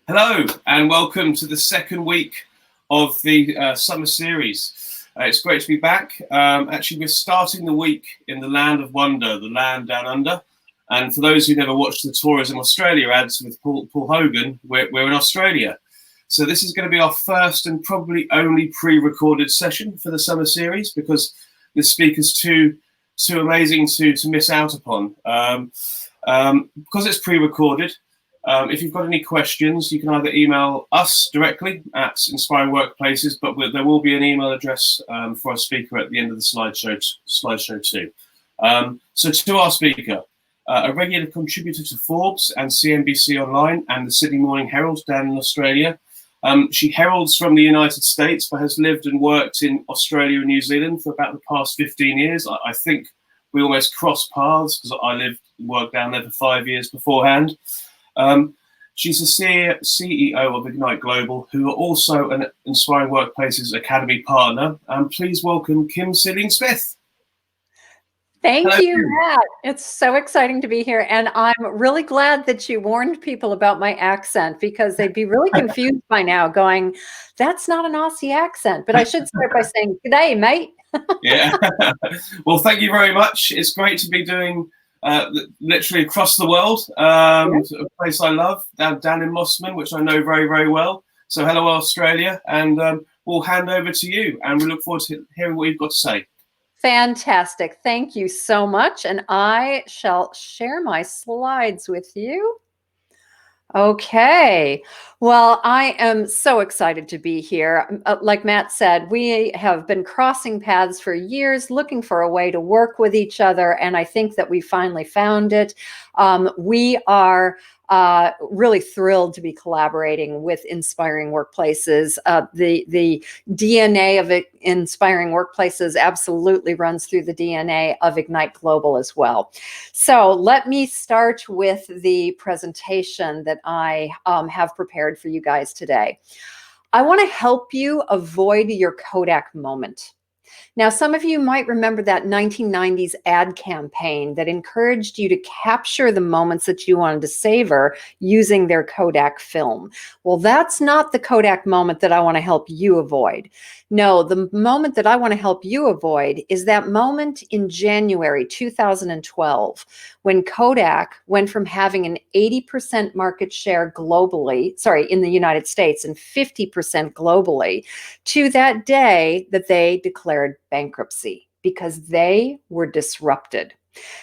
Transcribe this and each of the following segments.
Hello and welcome to the second week of the summer series. It's great to be back. Actually, we're starting the week in the land of wonder, the land down under. And for those who never watched the Tourism Australia ads with Paul Hogan, we're in Australia. So this is going to be our first and probably only pre-recorded session for the summer series because the speaker's too amazing to miss out upon. Because it's pre-recorded, if you've got any questions, you can either email us directly at Inspiring Workplaces, but there will be an email address for our speaker at the end of the slideshow too. So to our speaker, a regular contributor to Forbes and CNBC Online and the Sydney Morning Herald down in Australia. She heralds from the United States, but has lived and worked in Australia and New Zealand for about the past 15 years. I think we almost crossed paths because I worked down there for 5 years beforehand. She's the CEO of Ignite Global, who are also an Inspiring Workplaces Academy partner. Please welcome Kim Seeling-Smith. Thank you, Matt. It's so exciting to be here. And I'm really glad that you warned people about my accent because they'd be really confused by now going, that's not an Aussie accent. But I should start by saying, g'day, mate. Yeah. Well, thank you very much. It's great to be doing literally across the world, a place I love, down in Mosman, which I know very, very well. So hello, Australia, and we'll hand over to you, and we look forward to hearing what you've got to say. Fantastic. Thank you so much, and I shall share my slides with you. Okay. Well, I am so excited to be here. Like Matt said, we have been crossing paths for years, looking for a way to work with each other, and I think that we finally found it. We are really thrilled to be collaborating with Inspiring Workplaces. The DNA of Inspiring Workplaces absolutely runs through the DNA of Ignite Global as well. So let me start with the presentation that I have prepared for you guys today. I want to help you avoid your Kodak moment. Now, some of you might remember that 1990s ad campaign that encouraged you to capture the moments that you wanted to savor using their Kodak film. Well, that's not the Kodak moment that I want to help you avoid. No, the moment that I want to help you avoid is that moment in January 2012, when Kodak went from having an 80% market share globally, in the United States and 50% globally, to that day that they declared bankruptcy because they were disrupted.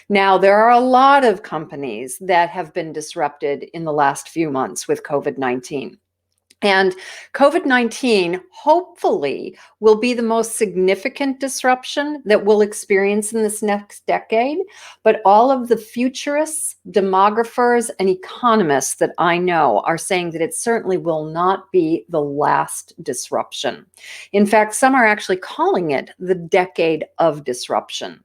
Now, there are a lot of companies that have been disrupted in the last few months with COVID-19. And COVID-19 hopefully will be the most significant disruption that we'll experience in this next decade. But all of the futurists, demographers, and economists that I know are saying that it certainly will not be the last disruption. In fact, some are actually calling it the decade of disruption.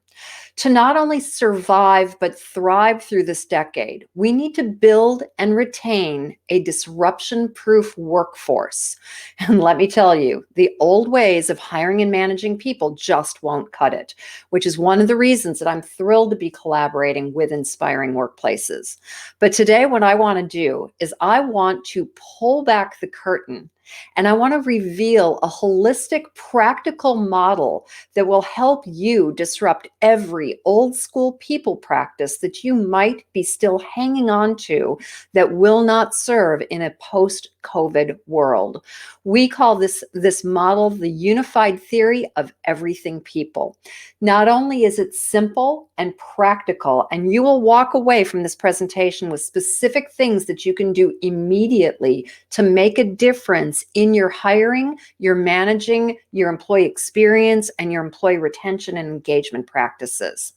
To not only survive, but thrive through this decade, we need to build and retain a disruption-proof workforce. And let me tell you, the old ways of hiring and managing people just won't cut it, which is one of the reasons that I'm thrilled to be collaborating with Inspiring Workplaces. But today, what I want to do is I want to pull back the curtain and I want to reveal a holistic, practical model that will help you disrupt every old school people practice that you might be still hanging on to that will not serve in a post-COVID world. We call this model the unified theory of everything people. Not only is it simple and practical, and you will walk away from this presentation with specific things that you can do immediately to make a difference in your hiring, your managing, your employee experience, and your employee retention and engagement practices.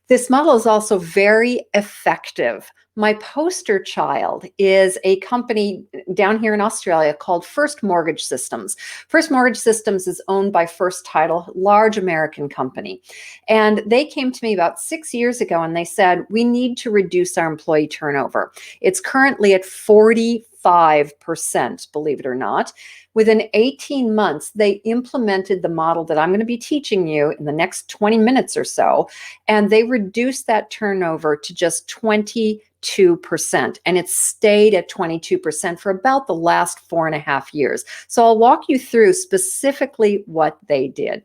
This model is also very effective. My poster child is a company down here in Australia called First Mortgage Systems. First Mortgage Systems is owned by First Title, large American company. And they came to me about 6 years ago and they said, we need to reduce our employee turnover. It's currently at 45%, believe it or not. Within 18 months, they implemented the model that I'm going to be teaching you in the next 20 minutes or so, and they reduced that turnover to just 20 22%, and it's stayed at 22% for about the last 4.5 years. So I'll walk you through specifically what they did.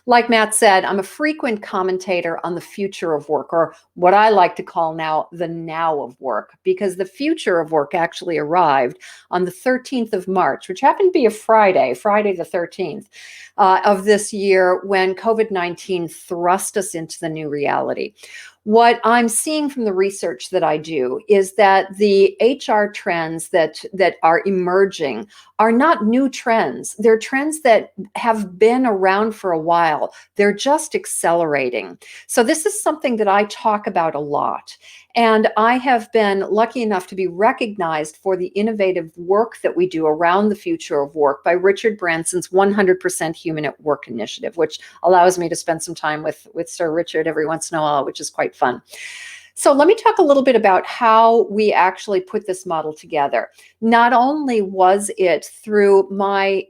Like Matt said, I'm a frequent commentator on the future of work, or what I like to call now the now of work, because the future of work actually arrived on the 13th of March, which happened to be a Friday the 13th of this year, when COVID-19 thrust us into the new reality. What I'm seeing from the research that I do is that the HR trends that are emerging are not new trends. They're trends that have been around for a while. They're just accelerating. So this is something that I talk about a lot. And I have been lucky enough to be recognized for the innovative work that we do around the future of work by Richard Branson's 100% Human at Work initiative, which allows me to spend some time with Sir Richard every once in a while, which is quite fun. So let me talk a little bit about how we actually put this model together. Not only was it through my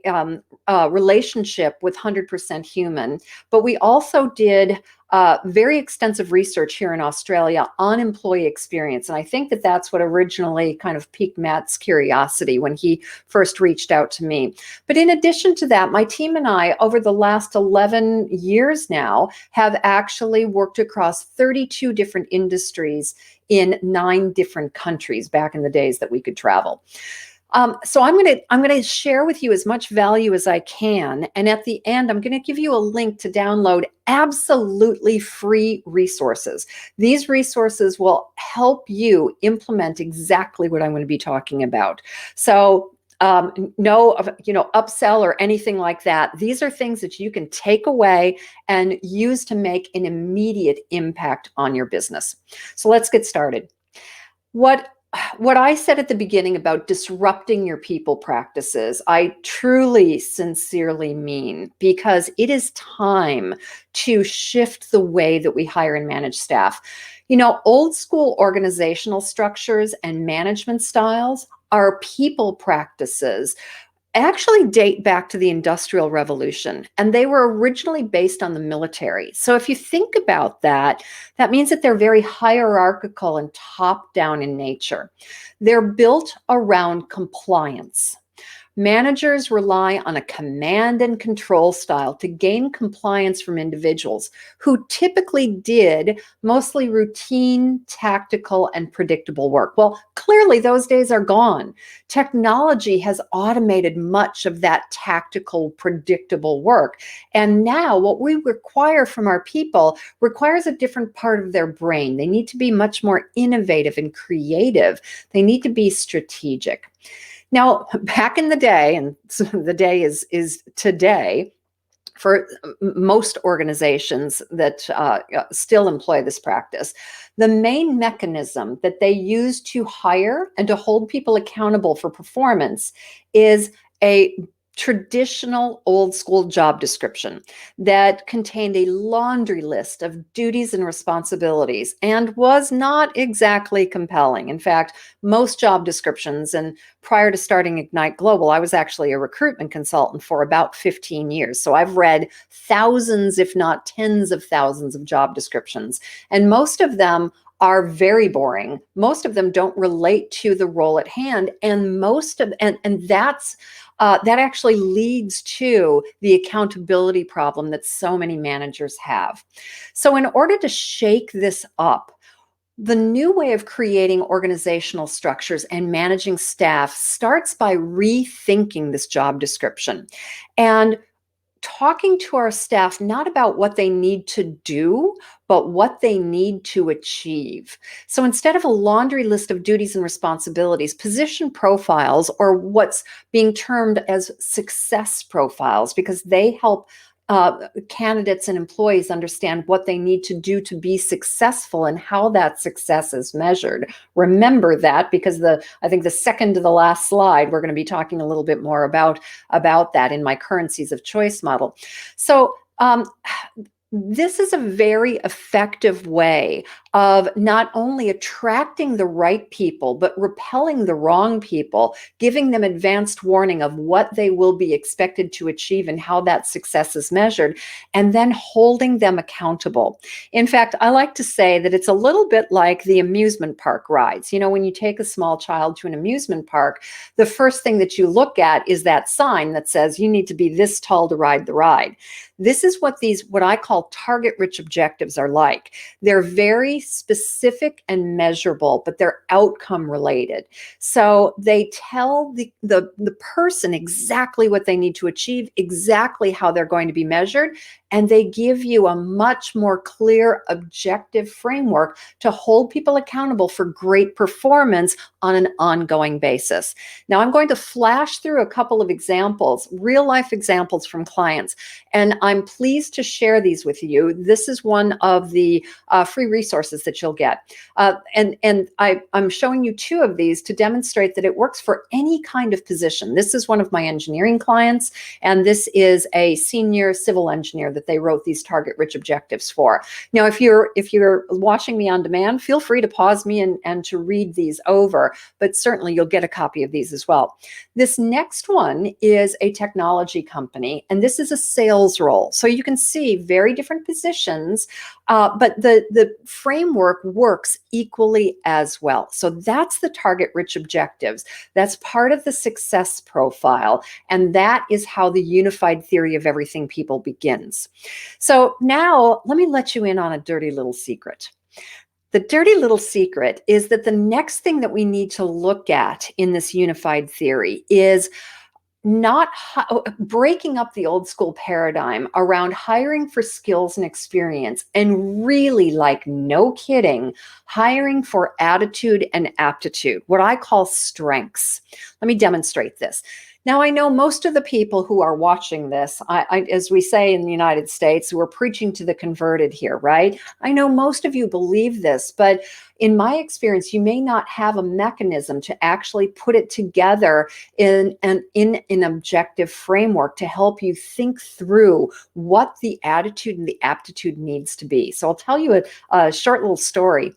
relationship with 100% Human, but we also did very extensive research here in Australia on employee experience. And I think that that's what originally kind of piqued Matt's curiosity when he first reached out to me. But in addition to that, my team and I, over the last 11 years now, have actually worked across 32 different industries in 9 different countries back in the days that we could travel. So I'm going to share with you as much value as I can. And at the end, I'm going to give you a link to download absolutely free resources. These resources will help you implement exactly what I'm going to be talking about. So no, upsell or anything like that. These are things that you can take away and use to make an immediate impact on your business. So let's get started. What I said at the beginning about disrupting your people practices, I truly, sincerely mean, because it is time to shift the way that we hire and manage staff. Old school organizational structures and management styles are people practices actually date back to the Industrial Revolution, and they were originally based on the military. So if you think about that, that means that they're very hierarchical and top-down in nature. They're built around compliance. Managers rely on a command and control style to gain compliance from individuals who typically did mostly routine, tactical, and predictable work. Well, clearly those days are gone. Technology has automated much of that tactical, predictable work. And now what we require from our people requires a different part of their brain. They need to be much more innovative and creative. They need to be strategic. Now, back in the day, and the day is today, for most organizations that still employ this practice, the main mechanism that they use to hire and to hold people accountable for performance is a traditional old school job description that contained a laundry list of duties and responsibilities and was not exactly compelling. In fact, most job descriptions, and prior to starting Ignite Global, I was actually a recruitment consultant for about 15 years. So I've read thousands, if not tens of thousands of job descriptions, and most of them are very boring. Most of them don't relate to the role at hand, and that actually leads to the accountability problem that so many managers have. So in order to shake this up, the new way of creating organizational structures and managing staff starts by rethinking this job description and talking to our staff not about what they need to do, but what they need to achieve. So instead of a laundry list of duties and responsibilities, position profiles, or what's being termed as success profiles, because they help candidates and employees understand what they need to do to be successful and how that success is measured. Remember that, because I think the second to the last slide, we're going to be talking a little bit more about that in my currencies of choice model. So this is a very effective way of not only attracting the right people, but repelling the wrong people, giving them advanced warning of what they will be expected to achieve and how that success is measured, and then holding them accountable. In fact, I like to say that it's a little bit like the amusement park rides. You know, when you take a small child to an amusement park, the first thing that you look at is that sign that says you need to be this tall to ride the ride. This is what I call target rich objectives are like. They're very specific and measurable, but they're outcome related. So they tell the person exactly what they need to achieve, exactly how they're going to be measured, and they give you a much more clear, objective framework to hold people accountable for great performance on an ongoing basis. Now, I'm going to flash through a couple of examples, real life examples from clients, and I'm pleased to share these with you. This is one of the free resources that you'll get. And I'm showing you two of these to demonstrate that it works for any kind of position. This is one of my engineering clients, and this is a senior civil engineer that they wrote these target rich objectives for. Now, if you're watching me on demand, feel free to pause me and to read these over, but certainly you'll get a copy of these as well. This next one is a technology company, and this is a sales role. So you can see very different positions, but the framework works equally as well. So that's the target rich objectives. That's part of the success profile. And that is how the unified theory of everything people begins. So now let me let you in on a dirty little secret. The dirty little secret is that the next thing that we need to look at in this unified theory is not breaking up the old school paradigm around hiring for skills and experience, and really, like, no kidding, hiring for attitude and aptitude, what I call strengths. Let me demonstrate this. Now, I know most of the people who are watching this, as we say in the United States, we're preaching to the converted here, right? I know most of you believe this, but in my experience, you may not have a mechanism to actually put it together in an objective framework to help you think through what the attitude and the aptitude needs to be. So I'll tell you a short little story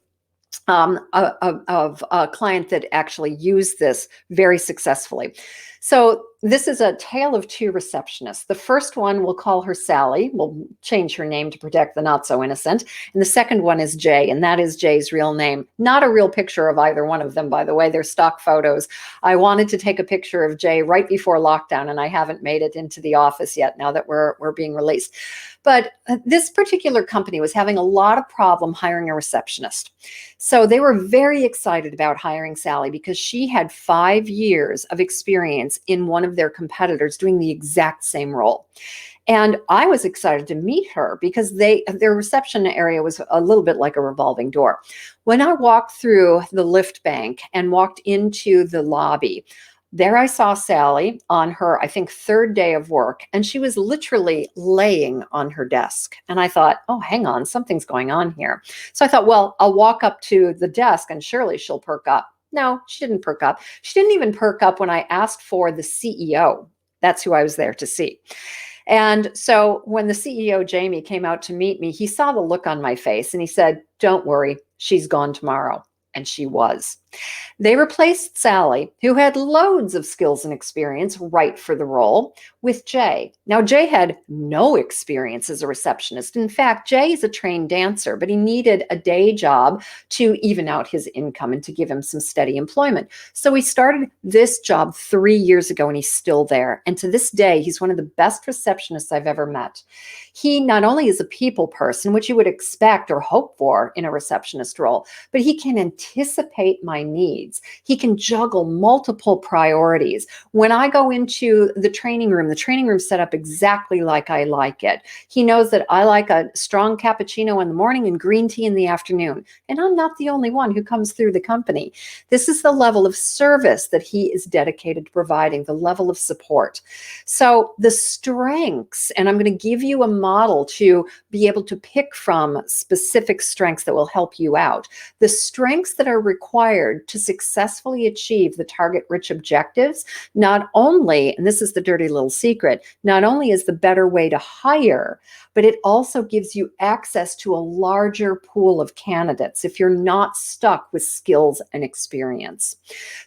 of a client that actually used this very successfully. So this is a tale of two receptionists. The first one, we'll call her Sally. We'll change her name to protect the not so innocent. And the second one is Jay, and that is Jay's real name. Not a real picture of either one of them, by the way. They're stock photos. I wanted to take a picture of Jay right before lockdown, and I haven't made it into the office yet now that we're being released. But this particular company was having a lot of problem hiring a receptionist. So they were very excited about hiring Sally because she had 5 years of experience in one of their competitors doing the exact same role. And I was excited to meet her because their reception area was a little bit like a revolving door. When I walked through the lift bank and walked into the lobby, there I saw Sally on her, I think, third day of work, and she was literally laying on her desk. And I thought, oh, hang on, something's going on here. So I thought, well, I'll walk up to the desk and surely she'll perk up. No, she didn't perk up. She didn't even perk up when I asked for the CEO. That's who I was there to see. And so when the CEO, Jamie, came out to meet me, he saw the look on my face and he said, "Don't worry, she's gone tomorrow." And she was. They replaced Sally, who had loads of skills and experience right for the role, with Jay. Now, Jay had no experience as a receptionist. In fact, Jay is a trained dancer, but he needed a day job to even out his income and to give him some steady employment. So he started this job 3 years ago, and he's still there. And to this day, he's one of the best receptionists I've ever met. He not only is a people person, which you would expect or hope for in a receptionist role, but he can anticipate my needs. He can juggle multiple priorities. When I go into the training room's set up exactly like I like it. He knows that I like a strong cappuccino in the morning and green tea in the afternoon. And I'm not the only one who comes through the company. This is the level of service that he is dedicated to providing, the level of support. So the strengths, and I'm going to give you a model to be able to pick from specific strengths that will help you out. The strengths that are required required to successfully achieve the target-rich objectives, not only, and this is the dirty little secret, not only is the better way to hire, but it also gives you access to a larger pool of candidates if you're not stuck with skills and experience.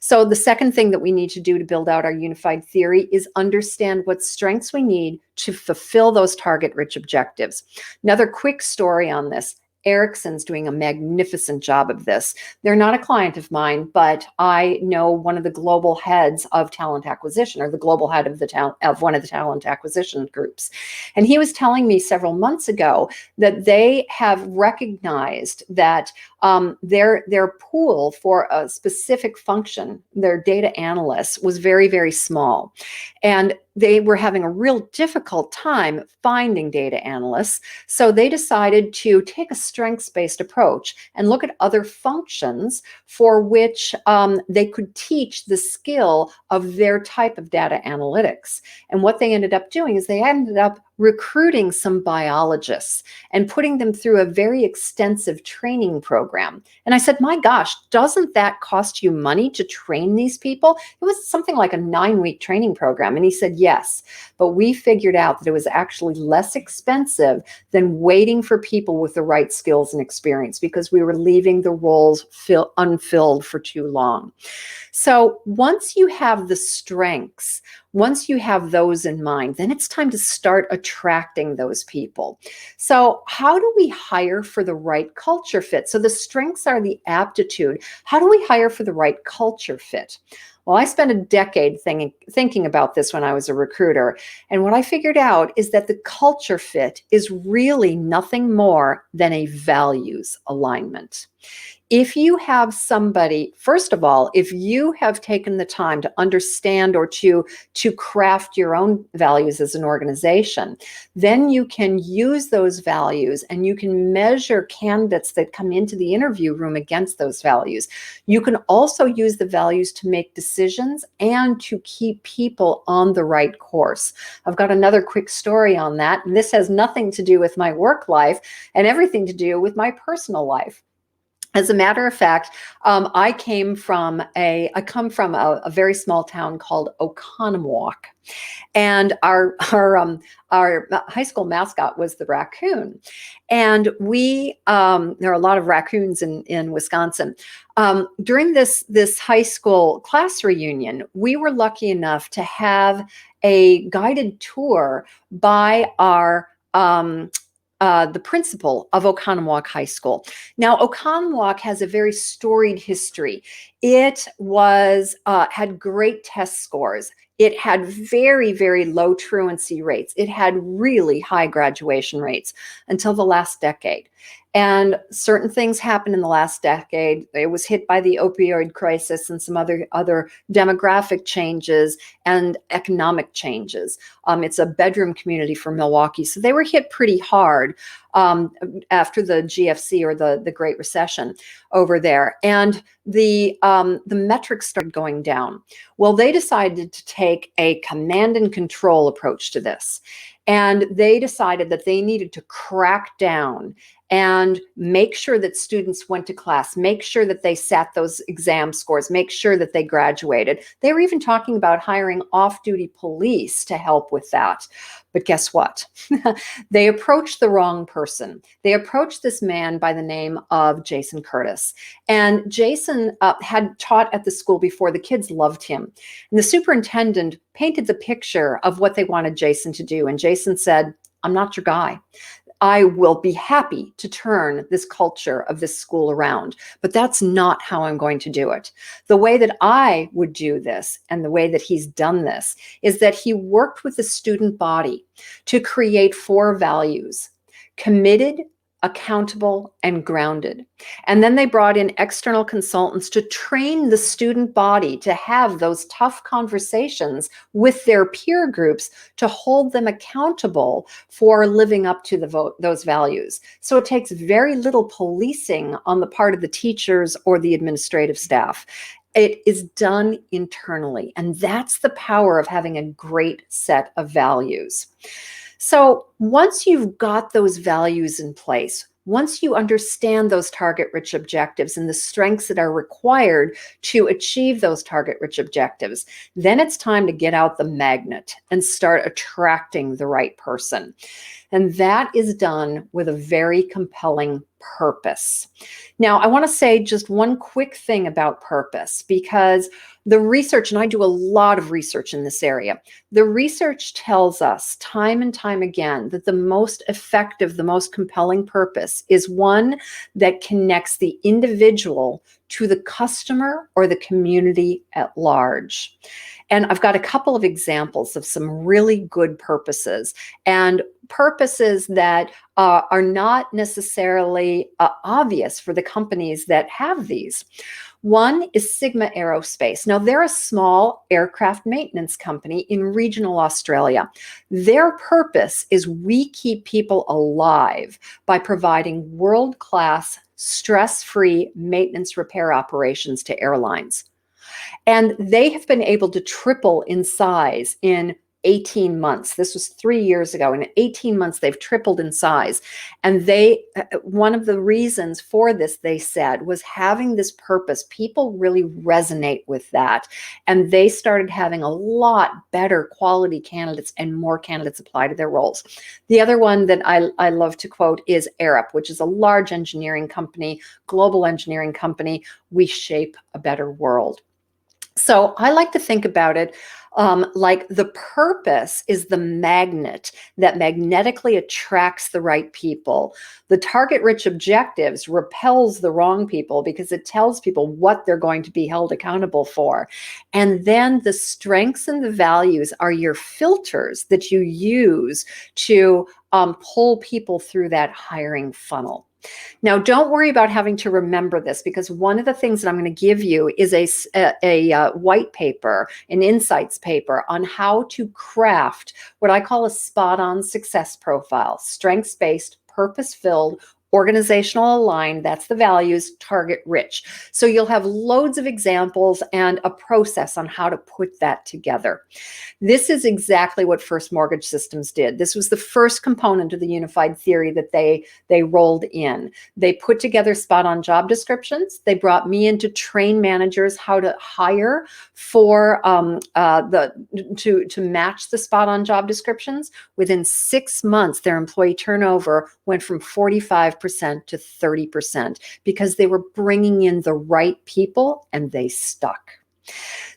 So the second thing that we need to do to build out our unified theory is understand what strengths we need to fulfill those target-rich objectives. Another quick story on this. Ericsson's doing a magnificent job of this. They're not a client of mine, but I know one of the global heads of talent acquisition, or the global head of one of the talent acquisition groups. And he was telling me several months ago that they have recognized that their pool for a specific function, their data analysts, was very, very small. And they were having a real difficult time finding data analysts. So they decided to take a strengths-based approach and look at other functions for which they could teach the skill of their type of data analytics. And what they ended up doing is they ended up recruiting some biologists and putting them through a very extensive training program. And I said, my gosh, doesn't that cost you money to train these people? It was something like a 9-week training program. And he said, yes, but we figured out that it was actually less expensive than waiting for people with the right skills and experience, because we were leaving the roles unfilled for too long. So once you have the strengths, once you have those in mind, then it's time to start attracting those people. So how do we hire for the right culture fit? So the strengths are the aptitude. How do we hire for the right culture fit? Well, I spent a decade thinking about this when I was a recruiter. And what I figured out is that the culture fit is really nothing more than a values alignment. If you have somebody, first of all, if you have taken the time to understand or to craft your own values as an organization, then you can use those values and you can measure candidates that come into the interview room against those values. You can also use the values to make decisions and to keep people on the right course. I've got another quick story on that, and this has nothing to do with my work life and everything to do with my personal life. As a matter of fact, I come from a very small town called Oconomowoc, and our high school mascot was the raccoon. And there are a lot of raccoons in Wisconsin. During this high school class reunion, we were lucky enough to have a guided tour by the principal of Oconomowoc High School. Now, Oconomowoc has a very storied history. It had great test scores. It had very, very low truancy rates. It had really high graduation rates until the last decade. And certain things happened in the last decade. It was hit by the opioid crisis and some other demographic changes and economic changes. It's a bedroom community for Milwaukee, so they were hit pretty hard after the GFC, or the Great Recession over there. And the metrics started going down. Well, they decided to take a command and control approach to this. And they decided that they needed to crack down and make sure that students went to class, make sure that they sat those exam scores, make sure that they graduated. They were even talking about hiring off-duty police to help with that. But guess what? They approached the wrong person. They approached this man by the name of Jason Curtis. And Jason had taught at the school before. The kids loved him. And the superintendent painted the picture of what they wanted Jason to do. And Jason said, I'm not your guy. I will be happy to turn this culture of this school around, but that's not how I'm going to do it. The way that I would do this, and the way that he's done this, is that he worked with the student body to create 4 values: committed, accountable, and grounded. And then they brought in external consultants to train the student body to have those tough conversations with their peer groups to hold them accountable for living up to those values. So it takes very little policing on the part of the teachers or the administrative staff. It is done internally, and that's the power of having a great set of values. So once you've got those values in place, Once you understand those target-rich objectives and the strengths that are required to achieve those target-rich objectives, then it's time to get out the magnet and start attracting the right person. And that is done with a very compelling purpose. Now, I want to say just one quick thing about purpose, because the research, and I do a lot of research in this area, the research tells us time and time again that the most effective, the most compelling purpose is one that connects the individual to the customer or the community at large. And I've got a couple of examples of some really good purposes, and purposes that are not necessarily obvious for the companies that have these. One is Sigma Aerospace. Now, they're a small aircraft maintenance company in regional Australia. Their purpose is we keep people alive by providing world-class, stress-free maintenance repair operations to airlines. And they have been able to triple in size in 18 months. This was 3 years ago. In 18 months, they've tripled in size. And one of the reasons for this, they said, was having this purpose. People really resonate with that. And they started having a lot better quality candidates and more candidates apply to their roles. The other one that I love to quote is Arup, which is a large engineering company, global engineering company. We shape a better world. So I like to think about it like the purpose is the magnet that magnetically attracts the right people. The target-rich objectives repels the wrong people because it tells people what they're going to be held accountable for. And then the strengths and the values are your filters that you use to pull people through that hiring funnel. Now, don't worry about having to remember this, because one of the things that I'm going to give you is a white paper, an insights paper on how to craft what I call a spot-on success profile, strengths-based, purpose-filled, organizational aligned, that's the values, target rich. So you'll have loads of examples and a process on how to put that together. This is exactly what First Mortgage Systems did. This was the first component of the unified theory that they rolled in. They put together spot-on job descriptions. They brought me in to train managers how to hire for to match the spot-on job descriptions. Within 6 months, their employee turnover went from 45% to 30% because they were bringing in the right people and they stuck.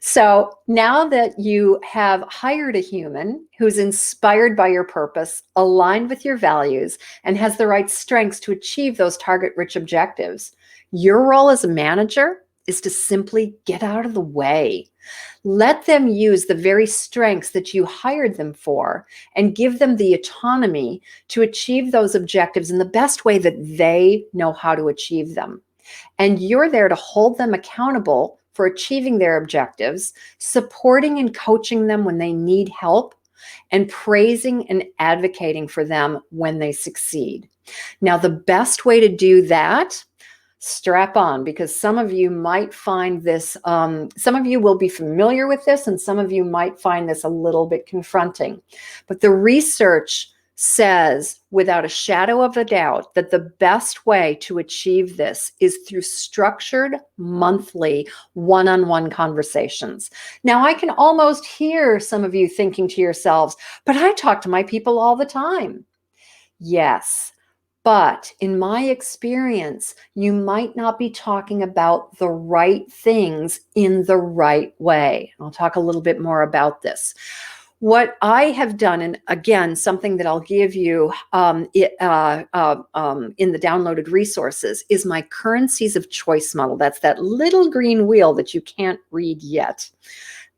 So now that you have hired a human who's inspired by your purpose, aligned with your values, and has the right strengths to achieve those target-rich objectives, your role as a manager is to simply get out of the way. Let them use the very strengths that you hired them for and give them the autonomy to achieve those objectives in the best way that they know how to achieve them. And you're there to hold them accountable for achieving their objectives, supporting and coaching them when they need help, and praising and advocating for them when they succeed. Now, the best way to do that, strap on, because some of you might find this, some of you will be familiar with this, and some of you might find this a little bit confronting. But the research says without a shadow of a doubt that the best way to achieve this is through structured monthly one-on-one conversations. Now, I can almost hear some of you thinking to yourselves, but I talk to my people all the time. Yes. But in my experience, you might not be talking about the right things in the right way. I'll talk a little bit more about this. What I have done, and again, something that I'll give you in the downloaded resources, is my currencies of choice model. That's that little green wheel that you can't read yet.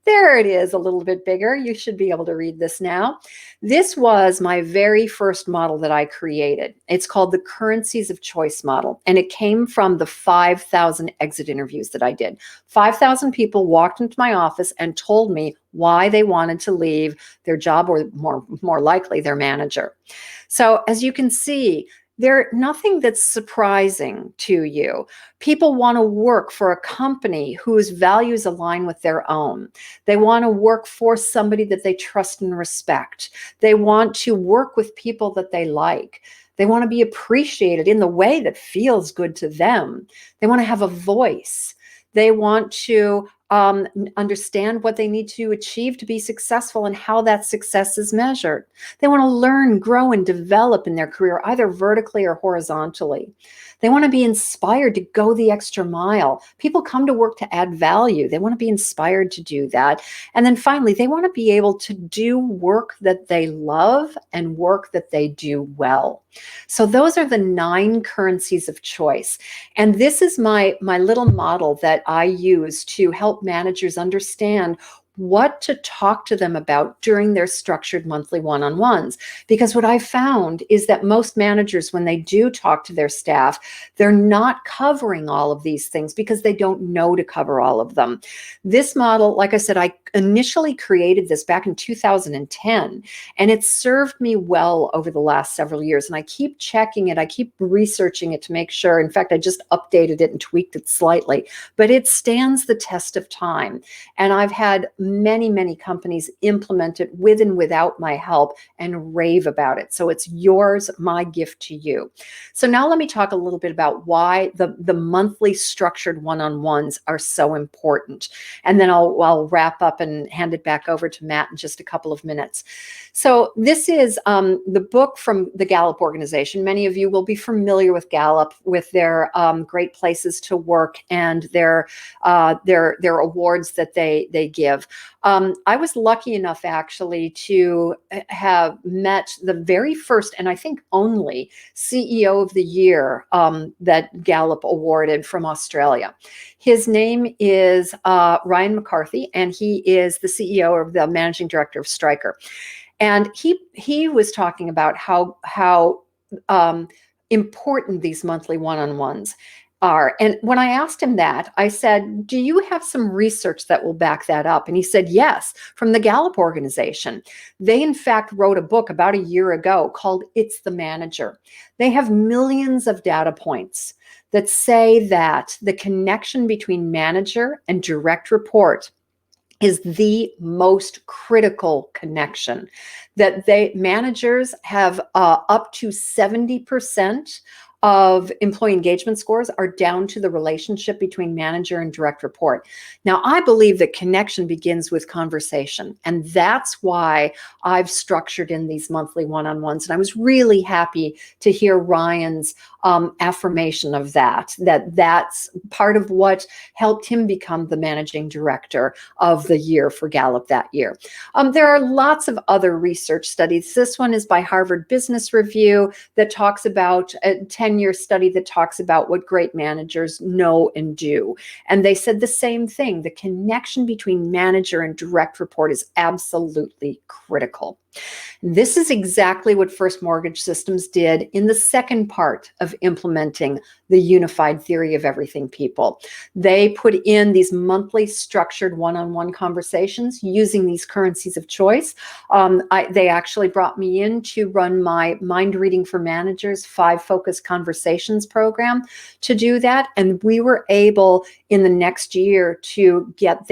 There it is, a little bit bigger. You should be able to read this now. This was my very first model that I created. It's called the Currencies of Choice model, and it came from the 5,000 exit interviews that I did. 5,000 people walked into my office and told me why they wanted to leave their job, or more likely their manager. So as you can see, there's nothing that's surprising to you. People want to work for a company whose values align with their own. They want to work for somebody that they trust and respect. They want to work with people that they like. They want to be appreciated in the way that feels good to them. They want to have a voice. They want to understand what they need to achieve to be successful and how that success is measured. They want to learn, grow, and develop in their career, either vertically or horizontally. They want to be inspired to go the extra mile. People come to work to add value. They want to be inspired to do that. And then finally, they want to be able to do work that they love and work that they do well. So those are the 9 currencies of choice. And this is my little model that I use to help managers understand what to talk to them about during their structured monthly one-on-ones. Because what I found is that most managers, when they do talk to their staff, they're not covering all of these things because they don't know to cover all of them. This model, like I said, I initially created this back in 2010, and it's served me well over the last several years. And I keep checking it. I keep researching it to make sure. In fact, I just updated it and tweaked it slightly, but it stands the test of time. And I've had many companies implement it with and without my help and rave about it. So it's yours, my gift to you. So now let me talk a little bit about why the monthly structured one-on-ones are so important. And then I'll wrap up and hand it back over to Matt in just a couple of minutes. So this is the book from the Gallup organization. Many of you will be familiar with Gallup, with their great places to work and their awards that they give. I was lucky enough actually to have met the very first and I think only CEO of the year that Gallup awarded from Australia. His name is Ryan McCarthy, and he is the CEO or the managing director of Stryker. And he was talking about how important these monthly one-on-ones are. And when I asked him that, I said, do you have some research that will back that up? And he said, yes, from the Gallup organization. They, in fact, wrote a book about a year ago called It's the Manager. They have millions of data points that say that the connection between manager and direct report is the most critical connection, that managers have up to 70% of employee engagement scores are down to the relationship between manager and direct report. Now, I believe that connection begins with conversation, and that's why I've structured in these monthly one-on-ones. And I was really happy to hear Ryan's affirmation of that's part of what helped him become the managing director of the year for Gallup that year. There are lots of other research studies. This one is by Harvard Business Review that talks about a 10-year study that talks about what great managers know and do. And they said the same thing. The connection between manager and direct report is absolutely critical. This is exactly what First Mortgage Systems did in the second part of implementing the unified theory of everything people. They put in these monthly structured one-on-one conversations using these currencies of choice. They actually brought me in to run my Mind Reading for Managers 5 Focus Conversations program to do that. And we were able in the next year to get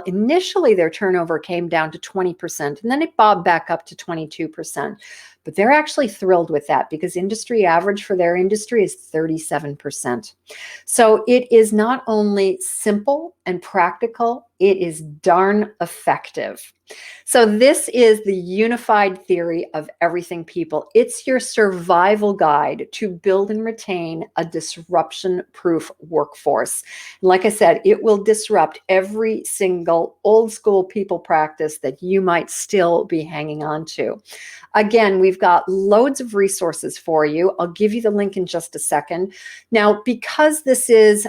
initially their turnover came down to 20%, and then it bobbed back up to 22%. But they're actually thrilled with that because industry average for their industry is 37%. So it is not only simple and practical, it is darn effective. So this is the unified theory of everything people. It's your survival guide to build and retain a disruption-proof workforce. And like I said, it will disrupt every single old school people practice that you might still be hanging on to. Again, we've got loads of resources for you. I'll give you the link in just a second. Now, because this is,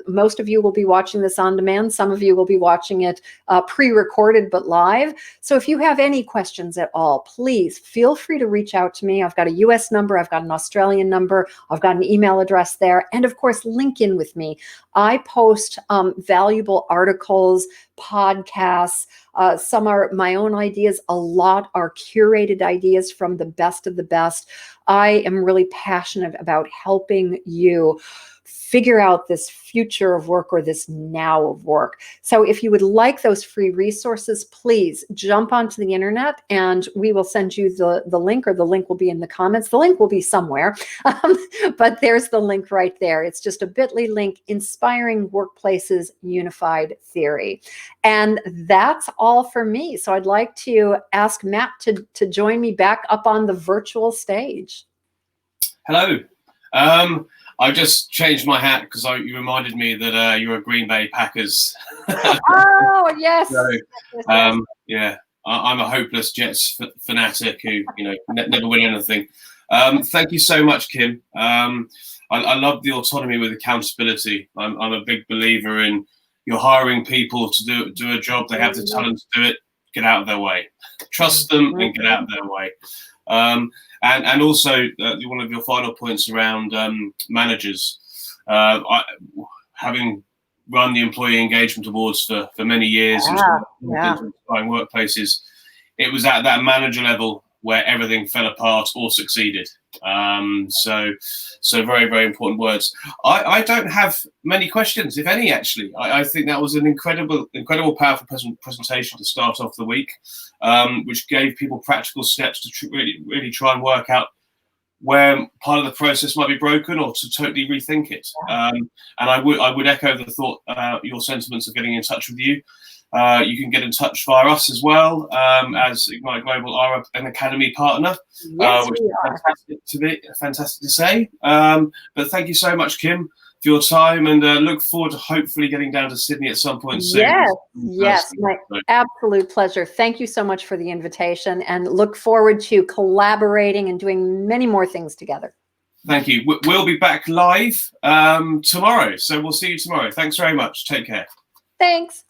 most of you will be watching this on demand. Some of you will be watching it pre-recorded but live. So if you have any questions at all, please feel free to reach out to me. I've got a US number. I've got an Australian number. I've got an email address there. And of course, link in with me. I post valuable articles, podcasts. Some are my own ideas. A lot are curated ideas from the best of the best. I am really passionate about helping you figure out this future of work or this now of work. So if you would like those free resources, please jump onto the internet and we will send you the link, or the link will be in the comments. The link will be somewhere, but there's the link right there. It's just a bit.ly link, Inspiring Workplaces Unified Theory. And that's all for me. So I'd like to ask Matt to join me back up on the virtual stage. Hello. I just changed my hat because you reminded me that you're a Green Bay Packers. Oh, yes. So, yeah, I'm a hopeless Jets fanatic who, never win anything. Thank you so much, Kim. I love the autonomy with accountability. I'm a big believer in you're hiring people to do a job. They have the talent to do it. Get out of their way. Trust them and get out of their way. And also one of your final points around managers. Having run the Employee Engagement Awards for many years in workplaces, it was at that manager level where everything fell apart or succeeded. So very, very important words. I don't have many questions, if any, actually. I think that was an incredible, powerful presentation to start off the week, which gave people practical steps to really try and work out where part of the process might be broken or to totally rethink it. And I would echo the thought, your sentiments of getting in touch with you. You can get in touch via us as well, as Ignite Global are an academy partner, which is fantastic to say. But thank you so much, Kim, for your time, and look forward to hopefully getting down to Sydney at some point soon. Yes, my absolute pleasure. Thank you so much for the invitation, and look forward to collaborating and doing many more things together. Thank you. We'll be back live tomorrow, so we'll see you tomorrow. Thanks very much. Take care. Thanks.